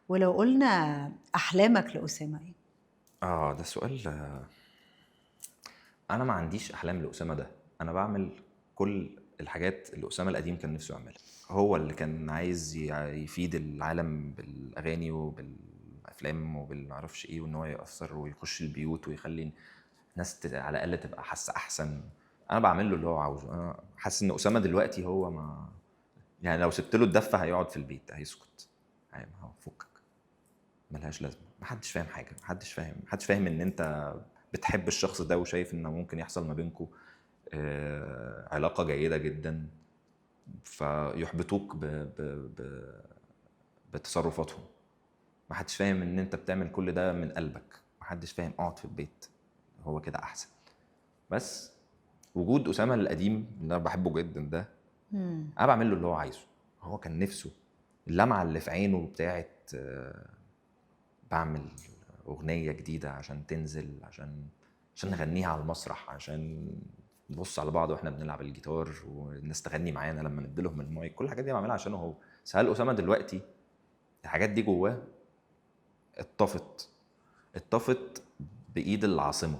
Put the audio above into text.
ولو قُلنا أحلامك لأسامة إيه؟ ده سؤال. أنا ما عنديش أحلام لأسامة ده، أنا باعمل كل الحاجات اللي أسامة القديم كان نِفْسه يعملها. هو اللي كان عايز يفيد العالم بالأغاني وبالأفلام وبالما أعرفش إيه، وإن هو يأثّر ويخُش البيوت ويخلّي الناس على الأقل تبقى حاسّة أحسن. أنا باعمل له اللي هو عاوزه. أنا حاسس إن أسامة دلوقتي هو ما يعني لو سِبت له الدَفّة هيقعد في البيت، هيسكت. ما هو فُكّك، ما لهاش لازمة. ما حدّش فاهم حاجة، ما حدّش فاهم إن أنت بتحب الشخص ده وشايف إن ممكن يحصل ما بينكم علاقة جيدة جدًا، فيحبطوك ب بتصرفاتهم. ما حدش فاهم إن أنت بتعمل كل ده من قلبك، ما حدش فاهم. اقعد في البيت، هو كده أحسن. بس وجود أسامة القديم اللي أنا باحبه جدًا ده، إمم. أنا باعمل له اللي هو عايزه. هو كان نِفْسه اللمعة اللي في عينه بتاعة باعمل أغنية جديدة عشان تنزل، عشان نغنيها على المسرح، عشان نبُص على بعض وإحنا بنلعب الجيتار والناس تغني معانا لمّا ندّي لهم المايك. كل الحاجات دي باعملها عشانه هو. بس هل أسامة دلوقتي الحاجات دي جوّاه؟ اتطفت بإيد العاصمة.